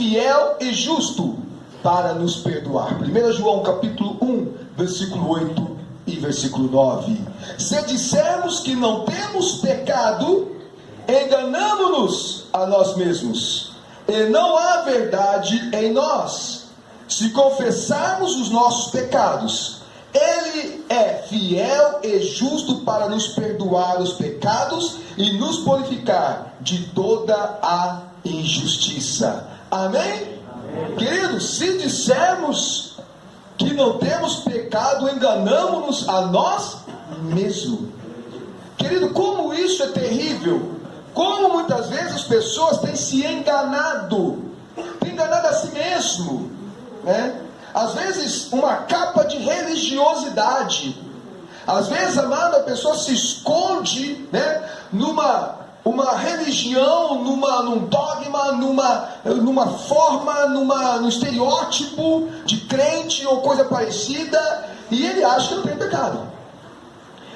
fiel e justo para nos perdoar. 1 João capítulo 1, versículo 8 e versículo 9. Se dissermos que não temos pecado, enganamo-nos a nós mesmos, e não há verdade em nós. Se confessarmos os nossos pecados, Ele é fiel e justo para nos perdoar os pecados e nos purificar de toda a injustiça. Amém? Amém. Queridos, se dissermos que não temos pecado, enganamos-nos a nós mesmos. Querido, como isso é terrível! Como muitas vezes as pessoas têm se enganado a si mesmo, né? Às vezes uma capa de religiosidade. Às vezes, amado, a pessoa se esconde, né, numa religião, num dogma, numa forma, num estereótipo de crente ou coisa parecida, e ele acha que não tem pecado.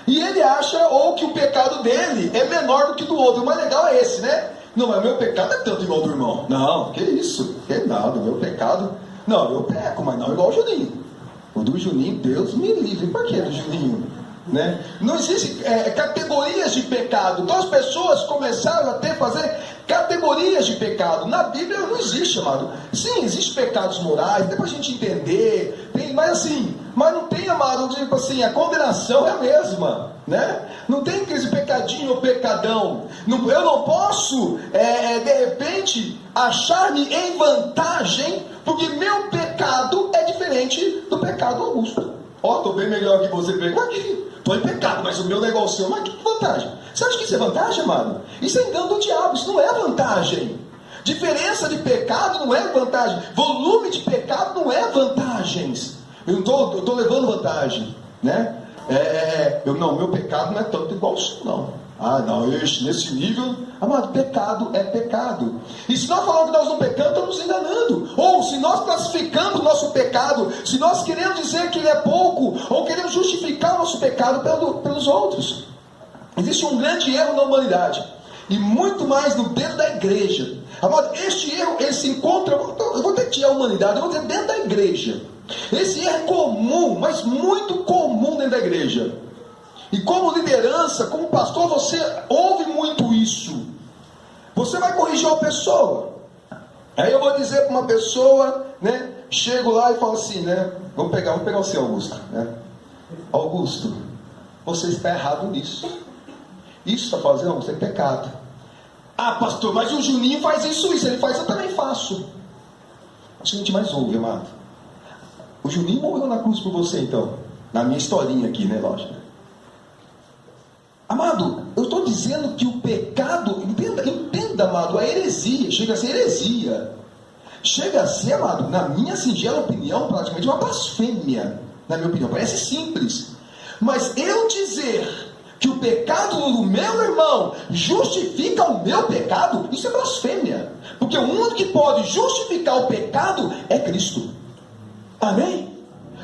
E ele acha ou que o pecado dele é menor do que do outro. O mais legal é esse, né? Não, mas meu pecado é tanto igual ao do irmão. Não, que isso? Que nada, meu pecado... Não, eu peco, mas não igual ao Juninho. O do Juninho, Deus me livre. Por que do Juninho? Né? Não existe categorias de pecado. Então as pessoas começaram a fazer categorias de pecado. Na Bíblia não existe, amado. Sim, existem pecados morais, dá pra gente entender. Mas não tem, amado, tipo assim, a condenação é a mesma, né? Não tem aquele pecadinho ou pecadão. Eu não posso, de repente, achar-me em vantagem, porque meu pecado é diferente do pecado Augusto. Estou bem melhor que você. Estou em pecado, mas o meu negócio, mas que vantagem? Você acha que isso é vantagem, amado? Isso é engano do diabo, isso não é vantagem. Diferença de pecado não é vantagem. Volume de pecado não é vantagens. Eu estou levando vantagem, né? Meu pecado não é tanto igual o seu, não. Nesse nível, amado, pecado é pecado. E se nós falamos que nós não pecamos, estamos nos enganando. Ou se nós classificamos o nosso pecado, se nós queremos dizer que ele é pouco, ou queremos justificar o nosso pecado pelos outros. Existe um grande erro na humanidade, e muito mais dentro da igreja. Amado, este erro, ele se encontra, eu vou ter que tirar a humanidade, eu vou dizer dentro da igreja. Esse erro é comum, mas muito comum dentro da igreja. E como liderança, como pastor, você ouve muito isso. Você vai corrigir uma pessoa. Aí eu vou dizer para uma pessoa, né? Chego lá e falo assim, né? Vamos pegar o seu Augusto, né? Augusto, você está errado nisso. Isso está fazendo, você é pecado. Ah, pastor, mas o Juninho faz isso. Ele faz, eu também faço. A gente mais ouve, amado. O Juninho morreu na cruz por você, então. Na minha historinha aqui, né? Lógico. Amado, eu estou dizendo que o pecado, entenda, amado, a heresia, chega a ser heresia. Chega a ser, amado, na minha singela opinião, praticamente uma blasfêmia. Na minha opinião, parece simples. Mas eu dizer que o pecado do meu irmão justifica o meu pecado, isso é blasfêmia. Porque o único que pode justificar o pecado é Cristo. Amém?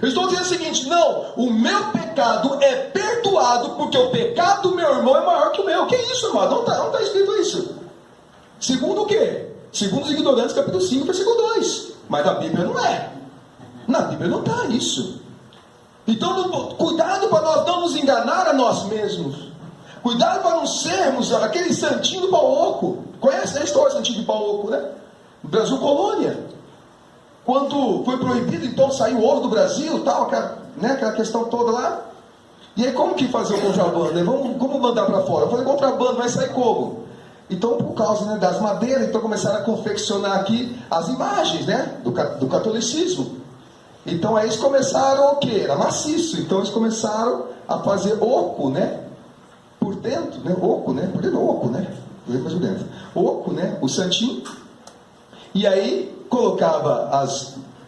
Eu estou dizendo o seguinte, não, o meu pecado é perdoado, porque o pecado do meu irmão é maior que o meu. Que isso, irmão? Não está escrito isso. Segundo o quê? Segundo os ignorantes, capítulo 5, versículo 2. Mas na Bíblia não é. Na Bíblia não está isso. Então, cuidado para nós não nos enganar a nós mesmos. Cuidado para não sermos aquele santinho do pau oco. Conhece a história do santinho do pau oco, né? No Brasil colônia. Quando foi proibido, então, sair o ouro do Brasil, tal, aquela questão toda lá. E aí, como que fazer o contrabando? Né? Como mandar para fora? Eu falei, contrabando vai sair como? Então, por causa, né, das madeiras, então começaram a confeccionar aqui as imagens, né, do catolicismo. Então, aí eles começaram o quê? Era maciço. Então, eles começaram a fazer oco, né? Por dentro, né? Oco, né? Por dentro, oco, né? Por dentro. Oco, né? O santinho. E aí colocava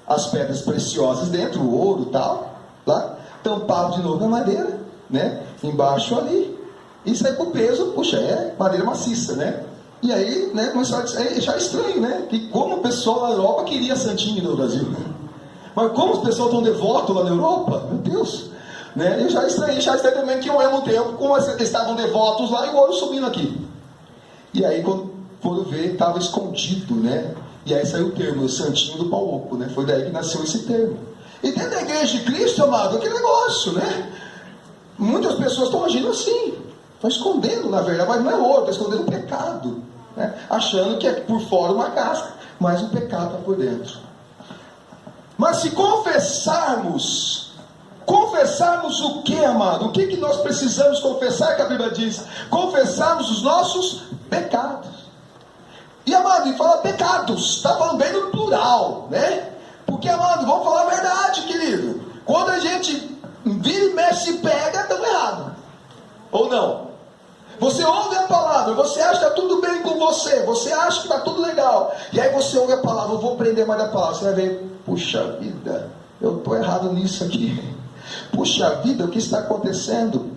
as pedras preciosas dentro, o ouro e tal, lá, tampava de novo na madeira, né, embaixo ali, e saía com o peso, puxa, é madeira maciça, né, e aí, né, começou a achar estranho, né, que como o pessoal na Europa queria santinho no Brasil, mas como os pessoal estão devotos lá na Europa, meu Deus, né, eu já estranhei também que ao mesmo tempo, como eles estavam devotos lá, e o ouro subindo aqui, e aí quando foram ver, estava escondido, né, E aí saiu o termo, o santinho do pau oco, né? Foi daí que nasceu esse termo. E dentro da igreja de Cristo, amado, aquele negócio, né? Muitas pessoas estão agindo assim, estão escondendo, na verdade, mas não é ouro, estão escondendo o pecado, né? Achando que é por fora uma casca, mas o pecado está por dentro. Mas se confessarmos o que, amado? O que nós precisamos confessar, que a Bíblia diz? Confessarmos os nossos pecados. E, amado, e fala pecados, está falando bem no plural, né? Porque, amado, vamos falar a verdade, querido. Quando a gente vira e mexe e pega, estamos errados. Ou não? Você ouve a palavra, você acha que está tudo bem com você, você acha que está tudo legal. E aí você ouve a palavra, eu vou aprender mais da palavra. Você vai ver, puxa vida, eu estou errado nisso aqui. Puxa vida, o que está acontecendo?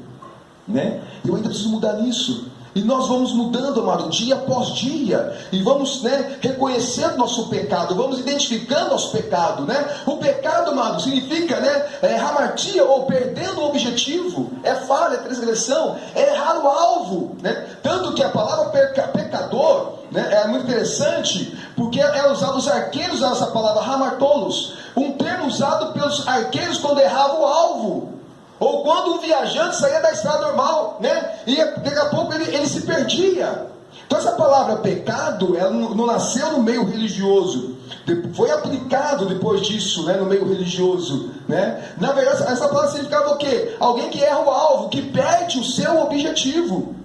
Né? Eu ainda preciso mudar nisso. E nós vamos mudando, amado, dia após dia. E vamos, né, reconhecendo nosso pecado. Vamos identificando nosso pecado, né? O pecado, amado, significa, né, hamartia, ou perdendo o objetivo. É falha, é transgressão, é errar o alvo, né? Tanto que a palavra pecador, né, é muito interessante, porque é usado, os arqueiros usam essa palavra hamartolos, um termo usado pelos arqueiros quando erravam o alvo. Ou quando um viajante saía da estrada normal, né? E daqui a pouco ele se perdia. Então essa palavra pecado, ela não nasceu no meio religioso. Foi aplicado depois disso, né, no meio religioso, né? Na verdade, essa palavra significava o quê? Alguém que erra o alvo, que perde o seu objetivo.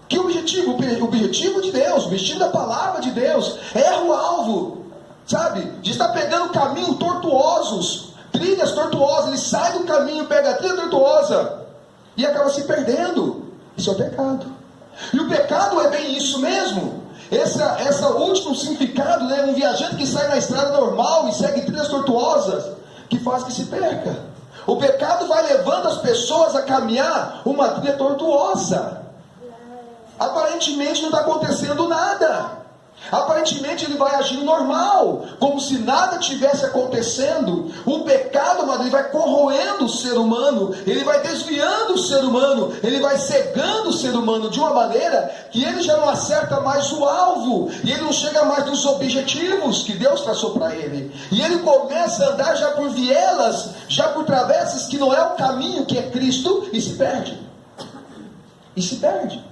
Que objetivo? O objetivo de Deus, o objetivo da palavra de Deus. Erra o alvo, sabe? De estar pegando caminhos tortuosos, trilhas tortuosas. Ele sai do caminho, pega a trilha tortuosa e acaba se perdendo. Isso é o pecado. E o pecado é bem isso mesmo. Esse último significado, né? Um viajante que sai na estrada normal e segue trilhas tortuosas, que faz que se perca. O pecado vai levando as pessoas a caminhar uma trilha tortuosa. Aparentemente não está acontecendo nada. Aparentemente ele vai agindo normal, como se nada tivesse acontecendo. O pecado, mano, ele vai corroendo o ser humano, ele vai desviando o ser humano, ele vai cegando o ser humano de uma maneira que ele já não acerta mais o alvo, e ele não chega mais nos objetivos que Deus traçou para ele. E ele começa a andar já por vielas, já por travessas que não é o caminho que é Cristo, e se perde. E se perde.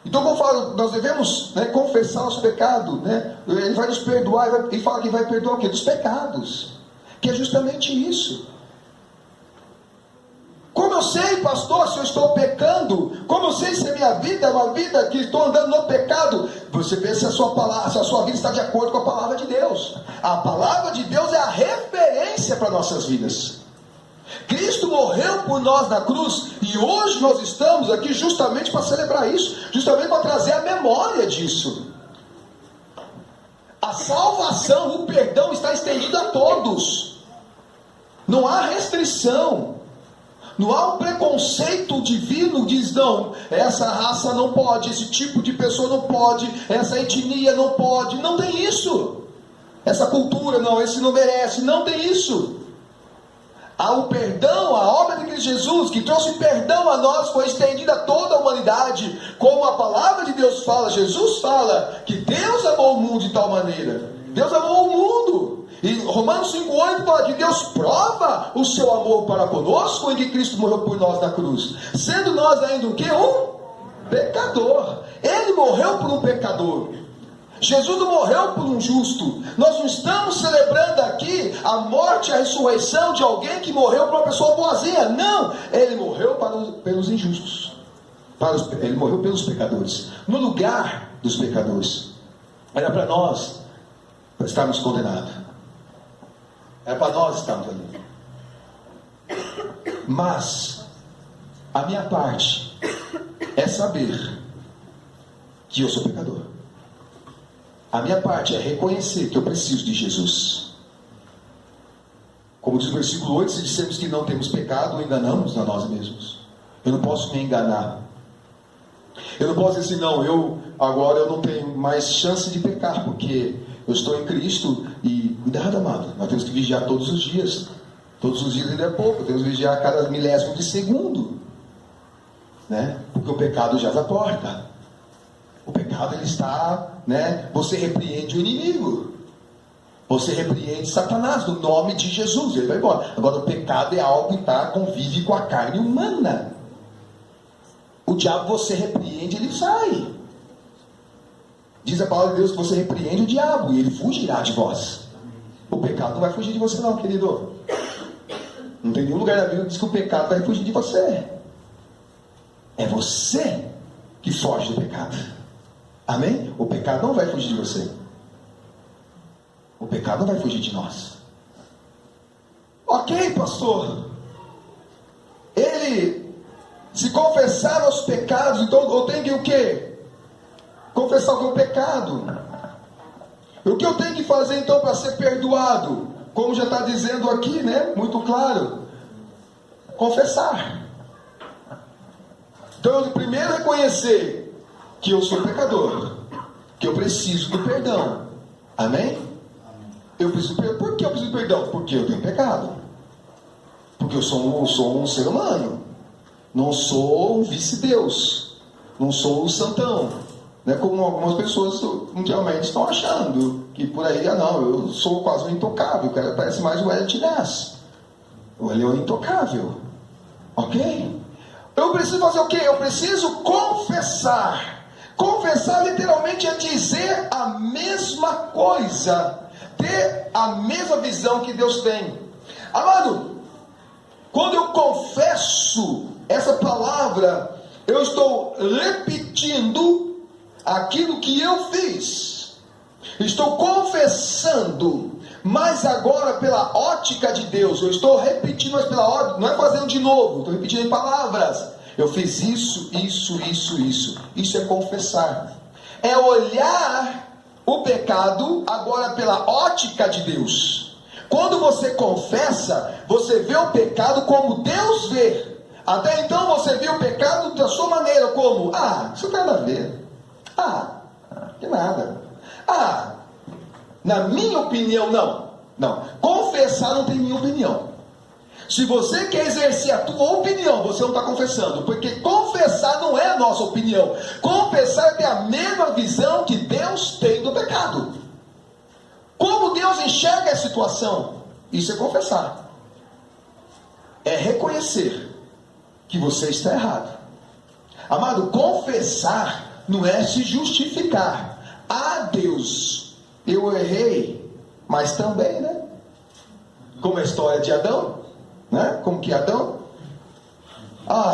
Então, como eu falo, nós devemos, né, confessar nosso pecado, né? Ele vai nos perdoar, e fala que vai perdoar o quê? Dos pecados, que é justamente isso. Como eu sei, pastor, se eu estou pecando? Como eu sei se a minha vida é uma vida que estou andando no pecado? Você vê se a sua vida está de acordo com a palavra de Deus. A palavra de Deus é a referência para nossas vidas. Cristo morreu por nós na cruz, e hoje nós estamos aqui justamente para celebrar isso, justamente para trazer a memória disso. A salvação, o perdão está estendido a todos. Não há restrição. Não há um preconceito divino que diz, não, essa raça não pode, esse tipo de pessoa não pode, essa etnia não pode. Não tem isso. Essa cultura, não, esse não merece. Não tem isso. Há o perdão, a obra de Cristo Jesus, que trouxe perdão a nós, foi estendida a toda a humanidade, como a palavra de Deus fala. Jesus fala que Deus amou o mundo de tal maneira. Deus amou o mundo. E Romanos 5,8 fala que Deus prova o seu amor para conosco em que Cristo morreu por nós na cruz. Sendo nós ainda o quê? Um pecador. Ele morreu por um pecador. Jesus não morreu por um justo. Nós não estamos celebrando aqui a morte e a ressurreição de alguém que morreu por uma pessoa boazinha. Não, ele morreu pelos injustos. Ele morreu pelos pecadores, no lugar dos pecadores. Era para nós estarmos condenados. Era para nós estarmos ali. Mas a minha parte é saber que eu sou pecador. A minha parte é reconhecer que eu preciso de Jesus. Como diz o versículo 8, se dissermos que não temos pecado, enganamos a nós mesmos. Eu não posso me enganar. Eu não posso dizer assim, não, agora eu não tenho mais chance de pecar, porque eu estou em Cristo. E cuidado, amado, nós temos que vigiar todos os dias. Todos os dias ainda é pouco, temos que vigiar a cada milésimo de segundo, né? Porque o pecado já está à porta. O pecado, ele está, você repreende o inimigo. Você repreende Satanás no nome de Jesus, ele vai embora. Agora, o pecado é algo que convive com a carne humana. O diabo, você repreende, ele sai. Diz a palavra de Deus que você repreende o diabo e ele fugirá de vós. O pecado não vai fugir de você não, querido. Não tem nenhum lugar na Bíblia que diz que o pecado vai fugir de você. É você que foge do pecado. Amém? O pecado não vai fugir de você. O pecado não vai fugir de nós. Ok, pastor. Ele, se confessar os pecados, então eu tenho que o quê? Confessar o meu pecado. O que eu tenho que fazer então para ser perdoado? Como já está dizendo aqui, muito claro. Confessar. Então eu primeiro reconhecer que eu sou pecador, que eu preciso do perdão. Amém? Eu preciso do perdão. Por que eu preciso do perdão? Porque eu tenho pecado. Porque eu sou um ser humano. Não sou um vice-deus. Não sou um santão. Não é como algumas pessoas mundialmente estão achando. Que por aí, não, eu sou quase um intocável. O cara parece mais o Elliot Ness. Ele é um intocável. Ok? Eu preciso fazer o quê? Eu preciso confessar. Confessar literalmente é dizer a mesma coisa. Ter a mesma visão que Deus tem. Amado, quando eu confesso essa palavra, eu estou repetindo aquilo que eu fiz. Estou confessando, mas agora pela ótica de Deus. Eu estou repetindo, mas pela ótica, não é fazendo de novo, estou repetindo em palavras. Eu fiz isso. Isso é confessar. É olhar o pecado agora pela ótica de Deus. Quando você confessa, você vê o pecado como Deus vê. Até então você viu o pecado da sua maneira, como, isso não tem nada a ver. Que nada. Na minha opinião, não. Confessar não tem minha opinião. Se você quer exercer a tua opinião, você não está confessando. Porque confessar não é a nossa opinião. Confessar é ter a mesma visão que Deus tem do pecado. Como Deus enxerga a situação? Isso é confessar. É reconhecer que você está errado. Amado, confessar não é se justificar. Deus, eu errei, mas também, como a história de Adão, como que Adão?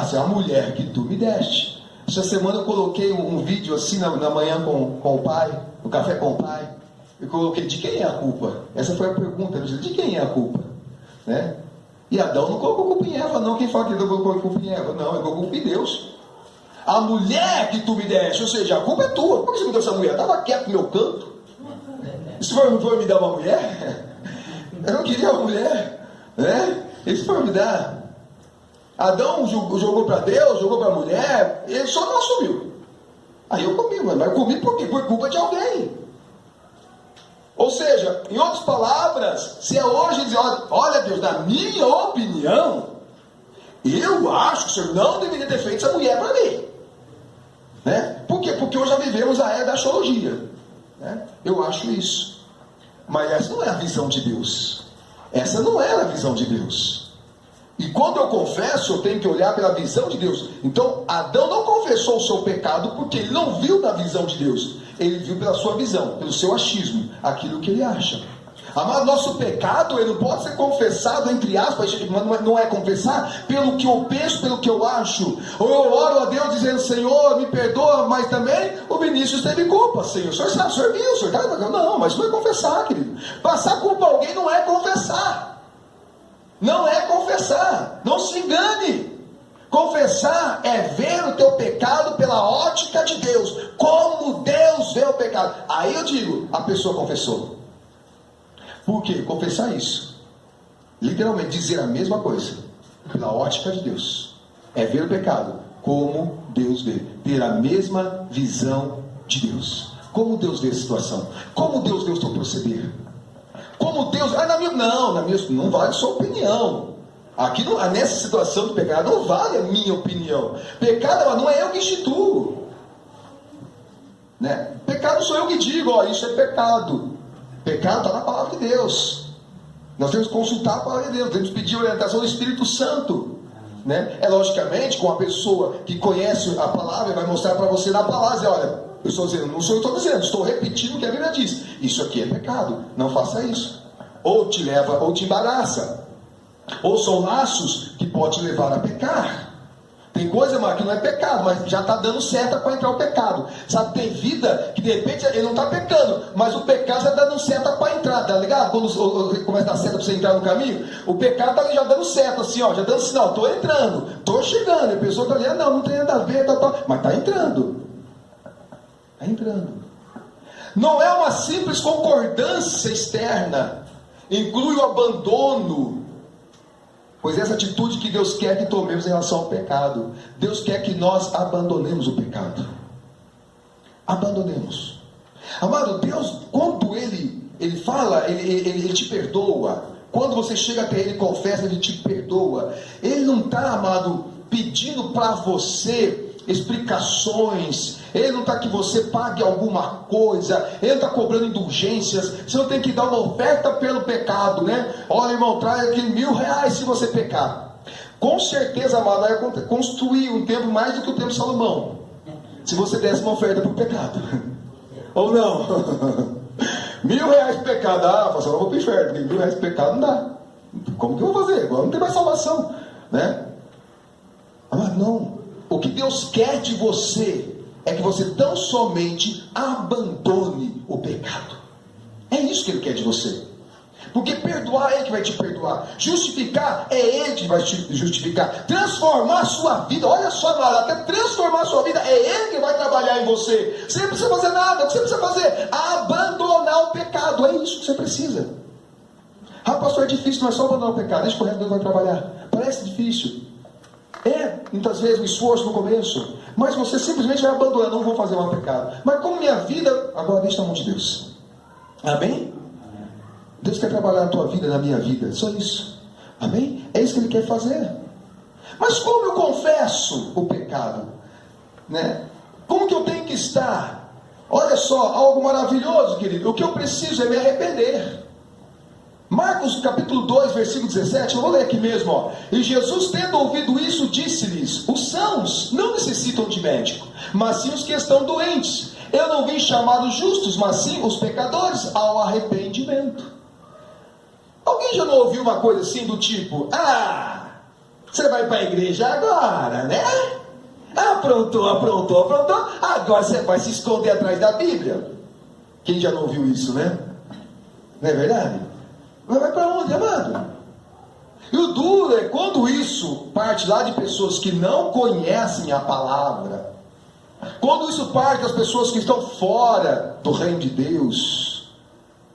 Você é a mulher que tu me deste. Essa semana eu coloquei um vídeo assim na manhã com o pai, no café com o pai. Eu coloquei, de quem é a culpa? Essa foi a pergunta, de quem é a culpa? E Adão não colocou culpa em Eva, não. Quem fala que ele colocou culpa em Eva? Não, ele colocou culpa em Deus. A mulher que tu me deste, ou seja, a culpa é tua. Por que você me deu essa mulher? Estava quieto no meu canto. Se for me dar uma mulher, eu não queria uma mulher, Ele foi me dar. Adão jogou para Deus, jogou para a mulher, ele só não assumiu. Aí eu comi, mas eu comi por quê? Por culpa de alguém. Ou seja, em outras palavras, se é hoje dizer, olha Deus, na minha opinião, eu acho que o Senhor não deveria ter feito essa mulher para mim. Por quê? Porque hoje já vivemos a era da astrologia. Eu acho isso. Mas essa não é a visão de Deus. Essa não era a visão de Deus. E quando eu confesso, eu tenho que olhar pela visão de Deus. Então, Adão não confessou o seu pecado porque ele não viu na visão de Deus. Ele viu pela sua visão, pelo seu achismo, aquilo que ele acha. Amado, nosso pecado, ele não pode ser confessado, entre aspas, não é confessar pelo que eu penso, pelo que eu acho. Ou eu oro a Deus dizendo, Senhor, me perdoa, mas também o Vinícius teve culpa. Senhor, o senhor sabe, o senhor viu, o senhor tá... Não, mas não é confessar, querido. Passar culpa a alguém não é confessar. Não é confessar. Não se engane. Confessar é ver o teu pecado pela ótica de Deus. Como Deus vê o pecado. Aí eu digo, a pessoa confessou. Por quê? Confessar isso. Literalmente dizer a mesma coisa. Pela ótica de Deus. É ver o pecado como Deus vê. Ter a mesma visão de Deus. Como Deus vê a situação. Como Deus vê o seu proceder. Como Deus... não vale a sua opinião. Aqui, nessa situação do pecado, não vale a minha opinião. Pecado não é eu que instituo. né? Pecado sou eu que digo, ó, isso é pecado. Pecado está na palavra de Deus. Nós temos que consultar a palavra de Deus, temos que pedir a orientação do Espírito Santo, né? É logicamente com a pessoa que conhece a palavra, vai mostrar para você na palavra, dizer, olha, eu estou dizendo, não sou eu que estou dizendo, estou repetindo o que a Bíblia diz. Isso aqui é pecado, não faça isso. Ou te leva, ou te embaraça. Ou são laços que pode te levar a pecar. Tem coisa, mano, que não é pecado, mas já está dando seta para entrar o pecado. Sabe, tem vida que de repente ele não está pecando, mas o pecado já está dando seta para entrar, tá ligado? Quando começa a dar seta para você entrar no caminho, o pecado está já dando seta, assim, ó, já dando sinal, estou entrando, estou chegando. E a pessoa está ali, não tem nada a ver, mas está entrando. Está entrando. Não é uma simples concordância externa, inclui o abandono. Pois essa atitude que Deus quer que tomemos em relação ao pecado. Deus quer que nós abandonemos o pecado. Abandonemos. Amado, Deus, quando Ele fala, ele te perdoa. Quando você chega até Ele e confessa, Ele te perdoa. Ele não está, amado, pedindo para você explicações. Ele não está que você pague alguma coisa. Ele não está cobrando indulgências. Você não tem que dar uma oferta pelo pecado, né? Olha, irmão, traz aqui R$1.000 se você pecar. Com certeza, amado, vai construir um templo mais do que o templo de Salomão, se você desse uma oferta por pecado. Ou não? R$1.000 por pecado. Ah, pastor, eu vou para o inferno. R$1.000 por pecado não dá. Como que eu vou fazer? Agora não tem mais salvação, né? Amado, não. O que Deus quer de você é que você tão somente abandone o pecado. É isso que Ele quer de você. Porque perdoar é Ele que vai te perdoar. Justificar é Ele que vai te justificar. Transformar a sua vida, olha só, até transformar a sua vida é Ele que vai trabalhar em você. Você não precisa fazer nada. O que você precisa fazer? Abandonar o pecado. É isso que você precisa. Ah, pastor, é difícil, não é só abandonar o pecado. Deixa que o resto Deus vai trabalhar. Parece difícil. É, muitas vezes, um esforço no começo, mas você simplesmente vai abandonar, não vou fazer mais pecado. Mas como minha vida, agora deixa na mão de Deus. Amém? Deus quer trabalhar na tua vida, na minha vida, só isso. Amém? É isso que Ele quer fazer. Mas como eu confesso o pecado? Né? Como que eu tenho que estar? Olha só, algo maravilhoso, querido. O que eu preciso é me arrepender. Marcos capítulo 2, versículo 17, eu vou ler aqui mesmo, ó. E Jesus, tendo ouvido isso, disse-lhes: os sãos não necessitam de médico, mas sim os que estão doentes. Eu não vim chamar os justos, mas sim os pecadores ao arrependimento. Alguém já não ouviu uma coisa assim do tipo: ah, você vai para a igreja agora, né? Aprontou, agora você vai se esconder atrás da Bíblia. Quem já não ouviu isso, né? Não é verdade? Mas vai para onde, amado? E o duro é quando isso parte lá de pessoas que não conhecem a palavra. Quando isso parte das pessoas que estão fora do reino de Deus,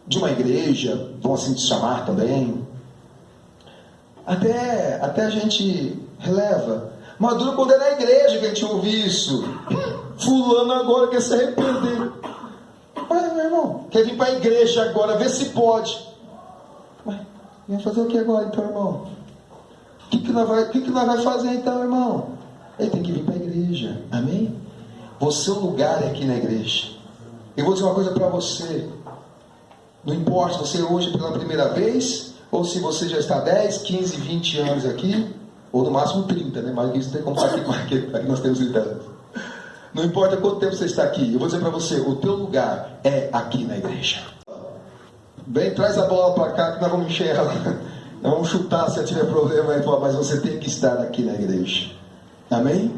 de uma igreja, vão assim se chamar também. Até a gente releva. Mas duro quando é na igreja que a gente ouve isso. Fulano agora quer se arrepender. Mas, meu irmão, quer vir para a igreja agora, ver se pode. Vai fazer o que agora então, irmão? O que nós vai fazer então, irmão? Ele tem que vir para a igreja. Amém? Você, o lugar é aqui na igreja. Eu vou dizer uma coisa para você. Não importa se você hoje pela primeira vez, ou se você já está 10, 15, 20 anos aqui, ou no máximo 30, né? Mas isso não tem como estar aqui com aqui nós temos 30 anos. Não importa quanto tempo você está aqui, eu vou dizer para você, o teu lugar é aqui na igreja. Bem, traz a bola para cá que nós vamos encher ela. Nós vamos chutar se tiver problema aí, mas você tem que estar aqui na igreja. Amém?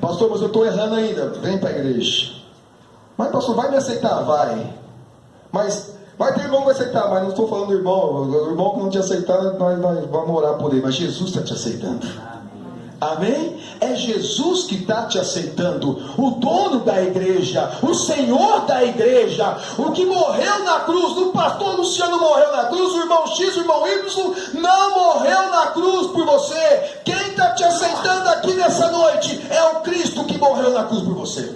Pastor, mas eu estou errando ainda. Vem para a igreja. Mas pastor, vai me aceitar? Vai. Mas vai ter irmão que vai aceitar, mas não estou falando do irmão. O irmão que não te aceitar, nós vamos orar por ele. Mas Jesus está te aceitando. Amém? É Jesus que está te aceitando, o dono da igreja, o Senhor da igreja, o que morreu na cruz. O pastor Luciano morreu na cruz, o irmão X, o irmão Y não morreu na cruz por você. Quem está te aceitando aqui nessa noite é o Cristo que morreu na cruz por você.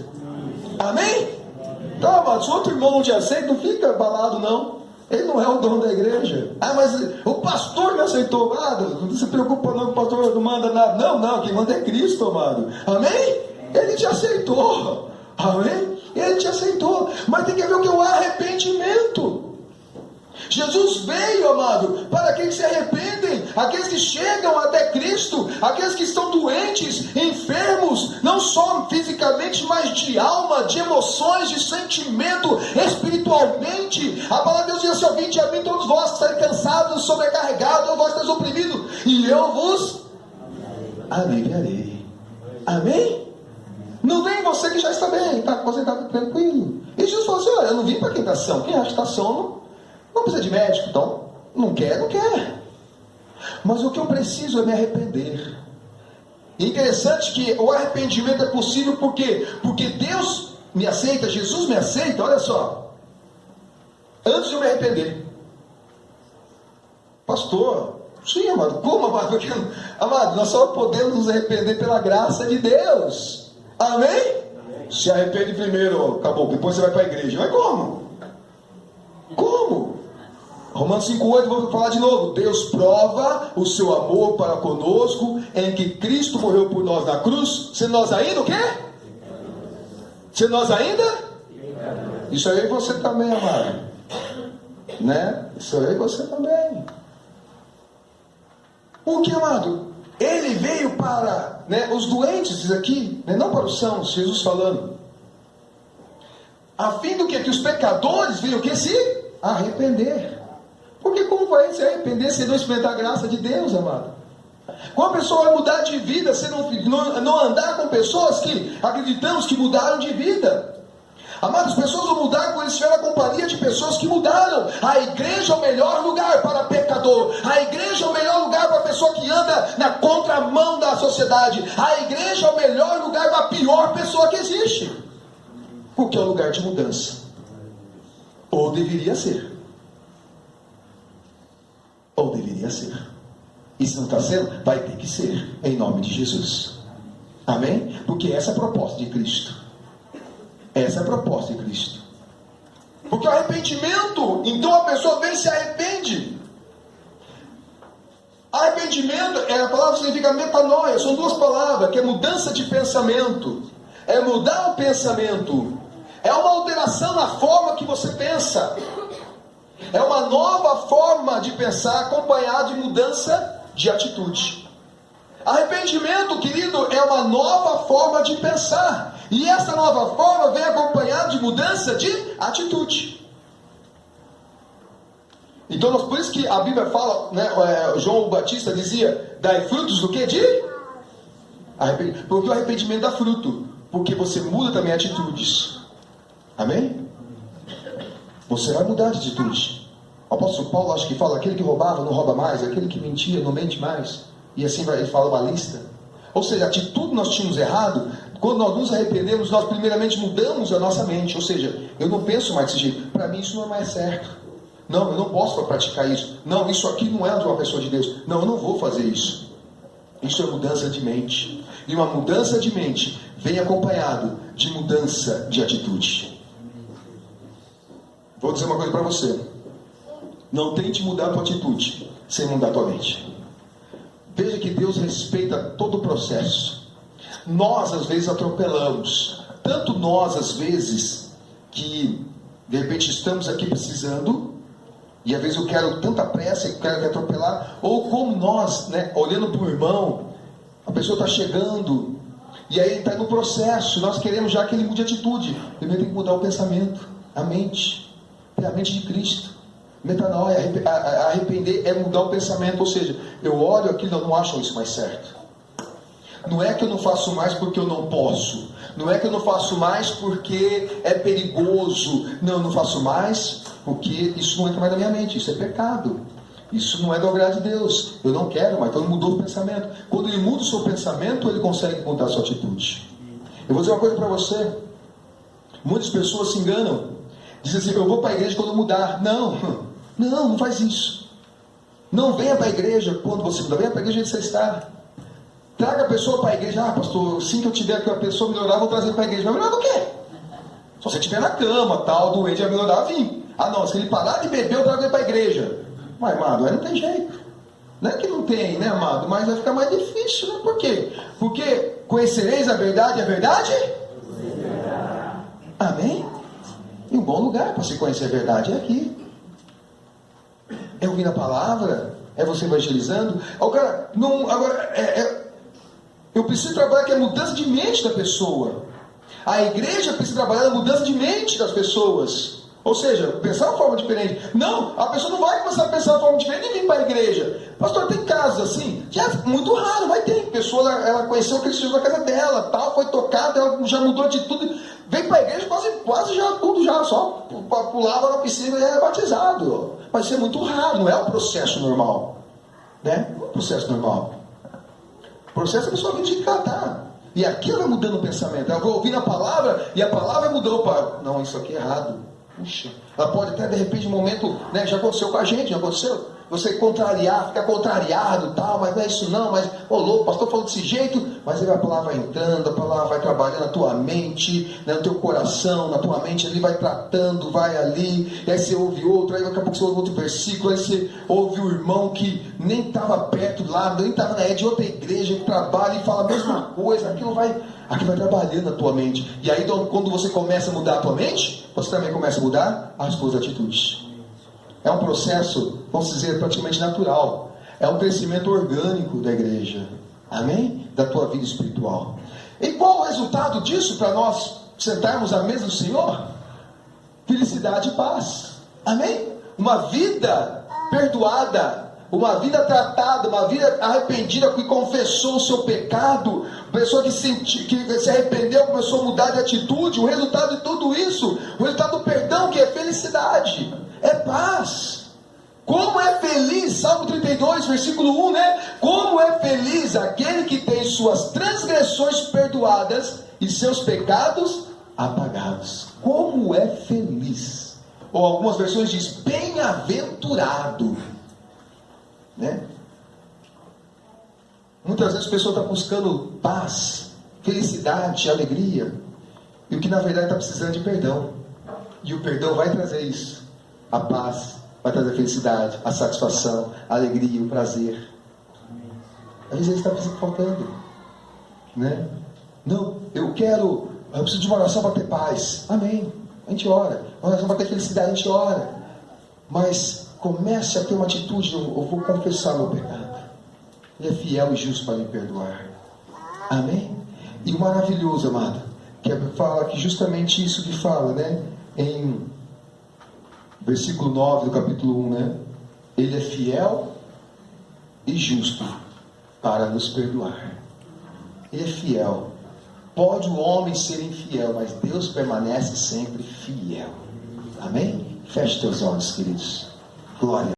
Amém? Então, amado, se outro irmão não te aceita, não fica abalado não. Ele não é o dono da igreja. Ah, mas o pastor me aceitou. Não se preocupa não, o pastor não manda nada. Não, quem manda é Cristo, amado. Amém? Ele te aceitou. Amém? Ele te aceitou. Mas tem que haver o que? O arrependimento. Jesus veio, amado, para aqueles que se arrependem, aqueles que chegam até Cristo, aqueles que estão doentes, enfermos, não só fisicamente, mas de alma, de emoções, de sentimento, espiritualmente. A palavra de Deus diz assim: vinde a mim todos vós que estáis cansados, sobrecarregados, ou vós estáis oprimidos, e eu vos aliviarei. Amém? Não vem você que já está bem, você está tranquilo. E Jesus falou assim: olha, eu não vim para quem está são. Quem acha que está sono não precisa de médico. Então, não quer. Mas o que eu preciso é me arrepender. E interessante que o arrependimento é possível porque Deus me aceita, Jesus me aceita, olha só, antes de eu me arrepender. Pastor, sim, amado, como, amado? Porque, amado, nós só podemos nos arrepender pela graça de Deus. Amém? Amém. Se arrepende primeiro, acabou, depois você vai para a igreja. Mas como? Romanos 5,8, vou falar de novo. Deus prova o seu amor para conosco em que Cristo morreu por nós na cruz, se nós ainda o quê? Se nós ainda? Isso aí você também, amado, né? Isso aí você também. O que, amado? Ele veio para, né, os doentes, diz aqui, né, não para os sãos, Jesus falando, a fim do que os pecadores venham o que? Se arrepender. Porque como vai se arrepender se não experimentar a graça de Deus, amado? Como a pessoa vai mudar de vida se não andar com pessoas que acreditamos que mudaram de vida? Amados, as pessoas vão mudar quando estiver na companhia de pessoas que mudaram. A igreja é o melhor lugar para pecador. A igreja é o melhor lugar para a pessoa que anda na contramão da sociedade. A igreja é o melhor lugar para a pior pessoa que existe. Porque é um lugar de mudança. Ou deveria ser. Ou deveria ser. E se não está sendo, vai ter que ser, em nome de Jesus. Amém? Porque essa é a proposta de Cristo. Essa é a proposta de Cristo. Porque o arrependimento, então a pessoa vem e se arrepende. Arrependimento, a palavra significa metanoia, são duas palavras, que é mudança de pensamento. É mudar o pensamento. É uma alteração na forma que você pensa. É uma nova forma de pensar, acompanhada de mudança de atitude. Arrependimento, querido, é uma nova forma de pensar. E essa nova forma vem acompanhada de mudança de atitude. Então, por isso que a Bíblia fala, né, João Batista dizia, dai frutos do que? De arrependimento. Porque o arrependimento dá fruto. Porque você muda também atitudes. Amém? Você vai mudar de atitude. O apóstolo Paulo, acho que fala, aquele que roubava não rouba mais, aquele que mentia não mente mais. E assim ele fala uma lista. Ou seja, a atitude que nós tínhamos errado, quando nós nos arrependemos, nós primeiramente mudamos a nossa mente. Ou seja, eu não penso mais desse jeito. Para mim isso não é mais certo. Não, eu não posso praticar isso. Não, isso aqui não é de uma pessoa de Deus. Não, eu não vou fazer isso. Isso é mudança de mente. E uma mudança de mente vem acompanhado de mudança de atitude. Vou dizer uma coisa para você. Não tente mudar a tua atitude sem mudar a tua mente. Veja que Deus respeita todo o processo. Nós às vezes atropelamos. Tanto nós às vezes que de repente estamos aqui precisando, e às vezes eu quero tanta pressa e quero atropelar, ou como nós, né, olhando para o irmão, a pessoa está chegando, e aí está no processo, nós queremos já que ele mude de atitude. Primeiro tem que mudar o pensamento, a mente de Cristo. Metanoia, arrepender é mudar o pensamento, ou seja, eu olho aquilo e não acho isso mais certo. Não é que eu não faço mais porque eu não posso, não é que eu não faço mais porque é perigoso, não, eu não faço mais porque isso não entra mais na minha mente, isso é pecado, isso não é do agrado de Deus, eu não quero mais, então ele mudou o pensamento. Quando ele muda o seu pensamento, ele consegue mudar a sua atitude. Eu vou dizer uma coisa para você, muitas pessoas se enganam, dizem assim, eu vou para a igreja quando eu mudar. Não faz isso. Não venha para a igreja quando você mudar, venha para a igreja onde você está. Traga a pessoa para a igreja. Pastor, assim que eu tiver que a pessoa melhorar, vou trazer para a igreja. Vai melhorar do quê? Se você estiver na cama, tal, doente, vai melhorar, vim. Se ele parar de beber, eu trago ele para a igreja. Mas, amado, aí não tem jeito. Não é que não tem, né, amado? Mas vai ficar mais difícil, né? Por quê? Porque conhecereis a verdade, Amém? E um bom lugar para se conhecer a verdade é aqui. É ouvir a palavra, é você evangelizando. Agora, eu preciso trabalhar que é a mudança de mente da pessoa. A igreja precisa trabalhar na mudança de mente das pessoas. Ou seja, pensar de uma forma diferente. Não, a pessoa não vai começar a pensar de uma forma diferente e vir para a igreja. Pastor, tem casos assim, já é muito raro, mas tem. A pessoa, ela conheceu o Cristo na casa dela, tal, foi tocada, ela já mudou de tudo. Vem para a igreja quase já tudo já, só pulava na piscina e era batizado. Mas isso é muito raro, não é o processo normal. Né? Não é o processo normal. O processo é a pessoa vir de catar. E aqui ela vai mudando o pensamento. Ela vai ouvindo a palavra e a palavra vai mudando para. Não, isso aqui é errado. Puxa. Ela pode até de repente um momento, né, já aconteceu com a gente, já aconteceu. Você contrariar, ficar contrariado e tal, mas não é isso não, mas, louco, o pastor falou desse jeito, mas aí a palavra vai entrando, a palavra vai trabalhando na tua mente, né, no teu coração, na tua mente, ele vai tratando, vai ali, e aí você ouve outro, aí daqui a pouco você ouve outro versículo, aí você ouve o irmão que nem estava perto lá, nem estava na de outra igreja, que trabalha e fala a mesma coisa, aquilo vai trabalhando na tua mente. E aí quando você começa a mudar a tua mente, você também começa a mudar as tuas atitudes. É um processo, vamos dizer, praticamente natural. É um crescimento orgânico da igreja. Amém? Da tua vida espiritual. E qual o resultado disso para nós sentarmos à mesa do Senhor? Felicidade e paz. Amém? Uma vida perdoada, uma vida tratada, uma vida arrependida, que confessou o seu pecado, pessoa que se arrependeu, começou a mudar de atitude. O resultado de tudo isso, o resultado do perdão, que é felicidade, é paz. Como é feliz, Salmo 32, versículo 1, né? Como é feliz aquele que tem suas transgressões perdoadas e seus pecados apagados. Como é feliz. Ou algumas versões diz, bem-aventurado. Né? Muitas vezes a pessoa está buscando paz, felicidade, alegria, e o que na verdade está precisando de perdão. E o perdão vai trazer isso. A paz vai trazer a felicidade, a satisfação, a alegria, o prazer. Às vezes está faltando, né? Não, eu preciso de uma oração para ter paz. Amém. A gente ora. Uma oração para ter felicidade, a gente ora. Mas comece a ter uma atitude, eu vou confessar meu pecado. Ele é fiel e justo para me perdoar. Amém? E o maravilhoso, amado, que fala que justamente isso que fala, né? Em versículo 9 do capítulo 1, né? Ele é fiel e justo para nos perdoar. Ele é fiel. Pode o homem ser infiel, mas Deus permanece sempre fiel. Amém? Feche teus olhos, queridos. Glória.